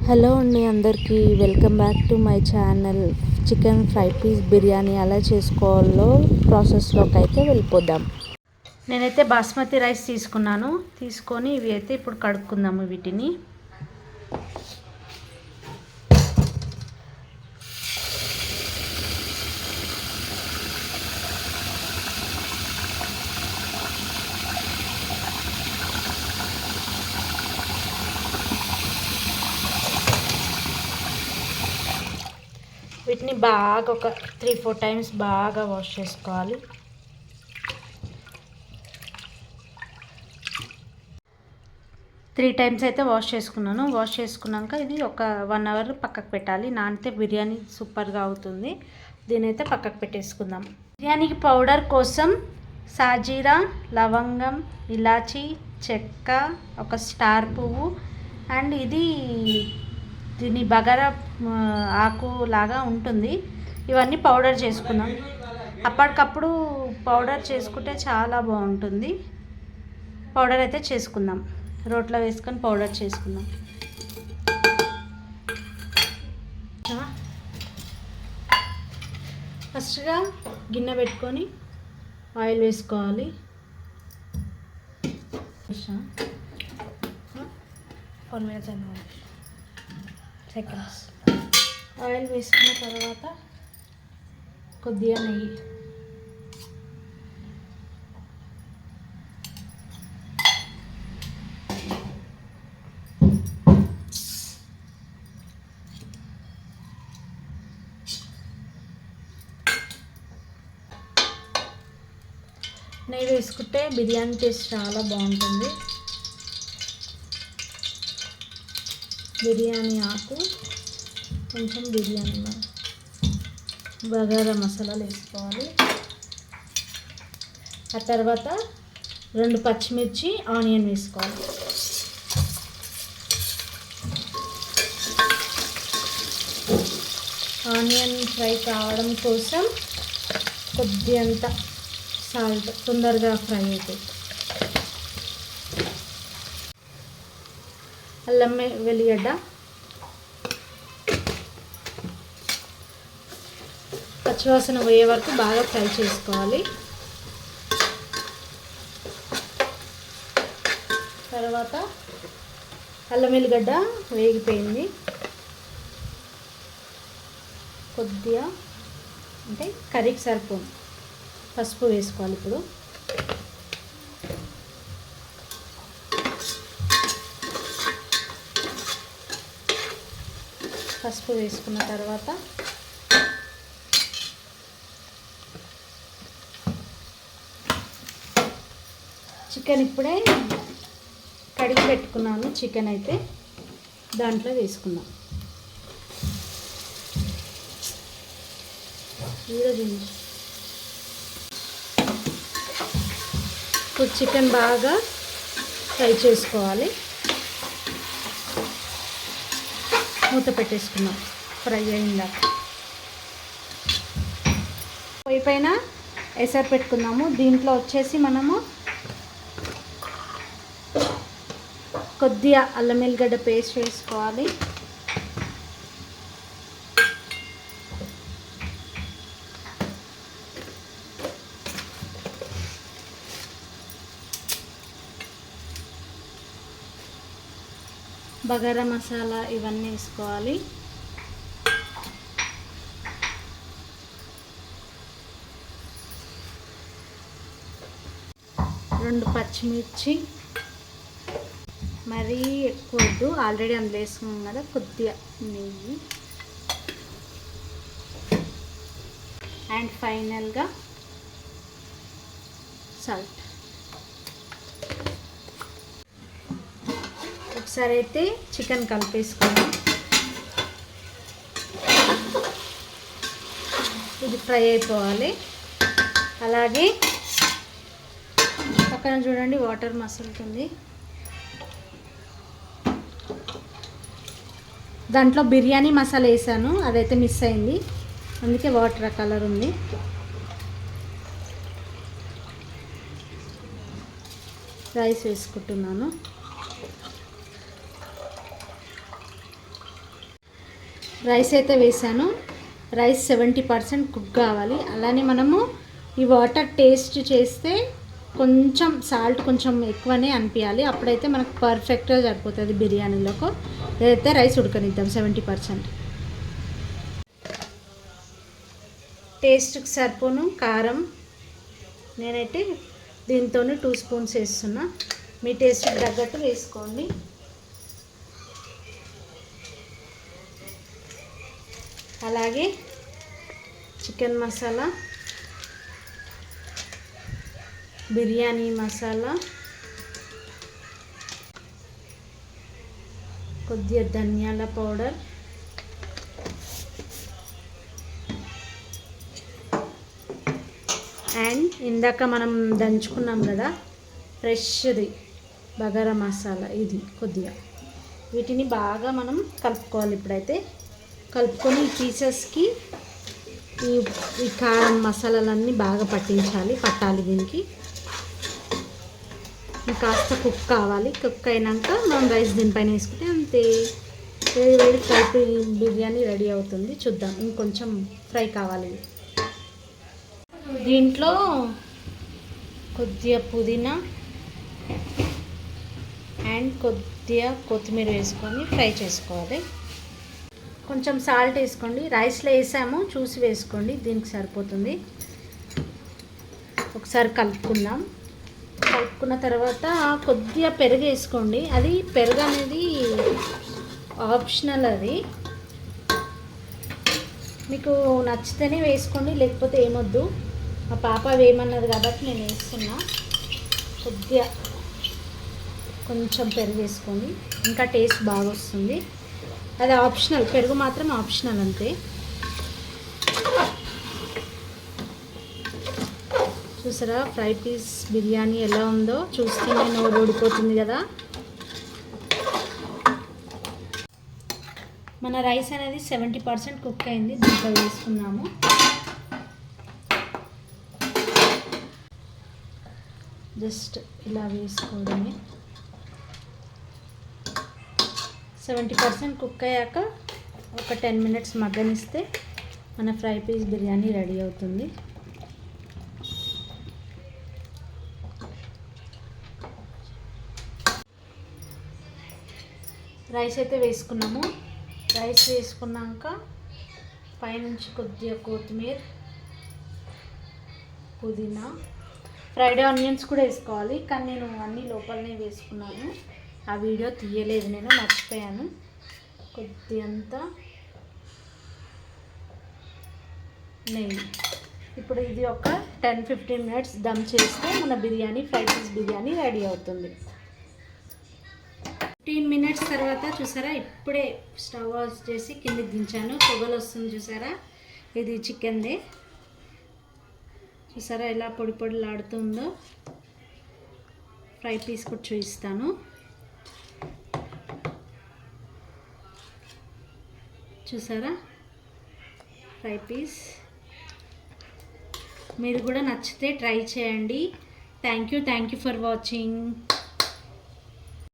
Hello అండి, అందరికీ welcome back to my channel. Chicken fry piece biryani ఎలా చేసుకోవాలో ప్రాసెస్లోకి అయితే వెళ్ళిపోదాం. నేనైతే బాస్మతి రైస్ తీసుకొని ఇవి అయితే ఇప్పుడు కడుక్కుందాము. వీటిని బాగా ఒక 3-4 టైమ్స్ బాగా వాష్ చేసుకోవాలి. త్రీ టైమ్స్ అయితే వాష్ చేసుకున్నాను. వాష్ చేసుకున్నాక ఇది ఒక 1 అవర్ పక్కకు పెట్టాలి. నానితే బిర్యానీ సూపర్గా అవుతుంది. దీని అయితే పక్కకు పెట్టేసుకుందాం. బిర్యానీకి పౌడర్ కోసం సాజీరా, లవంగం, ఇలాచి, చెక్క, ఒక స్టార్ పువ్వు అండ్ ఇది దీని బగారా ఆకు లాగా ఉంటుంది. ఇవన్నీ పౌడర్ చేసుకుందాం. అప్పటికప్పుడు పౌడర్ చేసుకుంటే చాలా బాగుంటుంది. పౌడర్ అయితే చేసుకుందాం. రోట్లో వేసుకొని పౌడర్ చేసుకుందాం. ఫస్ట్గా గిన్నె పెట్టుకొని ఆయిల్ వేసుకోవాలి. సెకండ్స్ ఆయిల్ వేసుకున్న తర్వాత కొద్దిగా నెయ్యి, నెయ్యి వేసుకుంటే బిర్యానీ టేస్ట్ చాలా బాగుంటుంది. బిర్యానీ ఆకు, కొంచెం బిర్యానీ బగారా మసాలాలు వేసుకోవాలి. ఆ తర్వాత 2 పచ్చిమిర్చి, ఆనియన్ వేసుకోవాలి. ఆనియన్ ఫ్రై కావడం కోసం కొద్దిగంత సాల్ట్, తొందరగా ఫ్రై అవుతుంది. అల్లం వెల్లిగడ్డ, పచ్చివాసన పోయే వరకు బాగా ఫ్రై చేసుకోవాలి. తర్వాత అల్లం వెల్లిగడ్డ వేగిపోయింది. కొద్దిగా అంటే కర్రీకి సరిపోను పసుపు వేసుకోవాలి. ఇప్పుడు పసుపు వేసుకున్న తర్వాత చికెన్ ఇప్పుడే కడిగి పెట్టుకున్నాను. చికెన్ అయితే దాంట్లో వేసుకున్నాం. ఇప్పుడు చికెన్ బాగా ఫ్రై చేసుకోవాలి. మూత పెట్టేసుకున్నాం. ఫ్రై అయిందాక పొయ్యి పైన ఎసరు పెట్టుకుందాము. దీంట్లో వచ్చేసి మనము కొద్దిగా అల్లం వెల్లిగడ్డ పేస్ట్ వేసుకోవాలి. బగారా మసాలా ఇవన్నీ వేసుకోవాలి. రెండు పచ్చిమిర్చి, మరీ ఎక్కువ వద్దు, ఆల్రెడీ అందులో వేసుకున్నాం కదా. కొద్దిగా నెయ్యి అండ్ ఫైనల్గా సాల్ట్. ఒకసారి అయితే చికెన్ కలిపేసుకున్నాం. ఇది ఫ్రై అయిపోవాలి. అలాగే పక్కన చూడండి వాటర్ మసులుతుంది. దాంట్లో బిర్యానీ మసాలా వేసాను, అదైతే మిస్ అయింది, అందుకే వాటర్ కలర్ ఉంది. రైస్ వేసుకుంటున్నాను. రైస్ అయితే వేసాను. రైస్ 70% కుక్ కావాలి. అలానే మనము ఈ వాటర్ టేస్ట్ చేస్తే కొంచెం సాల్ట్ కొంచెం ఎక్కువనే అనిపించాలి. అప్పుడైతే మనకు పర్ఫెక్ట్గా సరిపోతుంది బిర్యానీలోకి. అయితే రైస్ ఉడకనిద్దాం 70%. టేస్ట్కి సరిపోను కారం నేనైతే దీంతో 2 స్పూన్స్ వేస్తున్నా. మీ టేస్ట్కి తగ్గట్టు వేసుకోండి. అలాగే చికెన్ మసాలా, బిర్యానీ మసాలా, కొద్దిగా ధనియాల పౌడర్, అండ్ ఇందాక మనం దంచుకున్నాం కదా ఫ్రెష్ది బగారా మసాలా, ఇది కొద్దిగా. వీటిని బాగా మనం కలుపుకోవాలి. ఇప్పుడైతే కలుపుకొని ఈ పీసెస్కి ఈ కారం మసాలాలన్నీ బాగా పట్టాలి దీనికి. కాస్త కుక్ కావాలి. కుక్ అయినాక మనం రైస్ దీనిపైన వేసుకుంటే అంతే, వేడి ఫ్రై బిర్యానీ రెడీ అవుతుంది. చూద్దాం, ఇంకొంచెం ఫ్రై కావాలి. దీంట్లో కొద్దిగా పుదీనా అండ్ కొద్దిగా కొత్తిమీర వేసుకొని ఫ్రై చేసుకోవాలి. కొంచెం సాల్ట్ వేసుకోండి. రైస్లో వేసాము, చూసి వేసుకోండి, దీనికి సరిపోతుంది. ఒకసారి కలుపుకుందాం. కలుపుకున్న తర్వాత కొద్దిగా పెరుగు వేసుకోండి. అది పెరుగు అనేది ఆప్షనల్, అది మీకు నచ్చితేనే వేసుకోండి, లేకపోతే ఏమొద్దు. మా పాప వేయమన్నది కాబట్టి నేను వేస్తున్నా. కొద్దిగా కొంచెం పెరుగు వేసుకోండి, ఇంకా టేస్ట్ బాగా వస్తుంది. అది ఆప్షనల్, పెరుగు మాత్రం ఆప్షనల్ అంతే. చూసారా ఫ్రై పీస్ బిర్యానీ ఎలా ఉందో? చూస్తేనే నోరు ఊడిపోతుంది కదా. మన రైస్ అనేది 70% కుక్ అయింది. దీంట్లో వేసుకున్నాము. జస్ట్ ఇలా వేసుకోవడమే. 70% కుక్ అయ్యాక ఒక 10 మినిట్స్ మగ్గనిస్తే మన ఫ్రై పీస్ బిర్యానీ రెడీ అవుతుంది. రైస్ అయితే వేసుకున్నాము. రైస్ వేసుకున్నాక పైనుంచి కొద్దిగా కొత్తిమీర, పుదీనా, ఫ్రైడ్ ఆనియన్స్ కూడా వేసుకోవాలి. కానీ నేను అన్నీ లోపలనే వేసుకున్నాను. ఆ వీడియో తీయలేదు, నేను మర్చిపోయాను. కొద్దిగంత నెయ్యి. ఇప్పుడు ఇది ఒక 10-15 మినిట్స్ దమ్ చేస్తే మన biryani, fry piece biryani ready అవుతుంది. 15 మినిట్స్ తర్వాత చూసారా, ఇప్పుడే స్టవ్ ఆఫ్ చేసి కిందకి దించాను. పొగలు వస్తుంది చూసారా, ఇది చికెన్దే. చూసారా ఎలా పొడి పొడిలాడుతుందో. ఫ్రై పీస్ కూడా చూపిస్తాను. చూసారా ఫ్రై పీస్. మీరు కూడా నచ్చితే ట్రై చేయండి. Thank you for watching.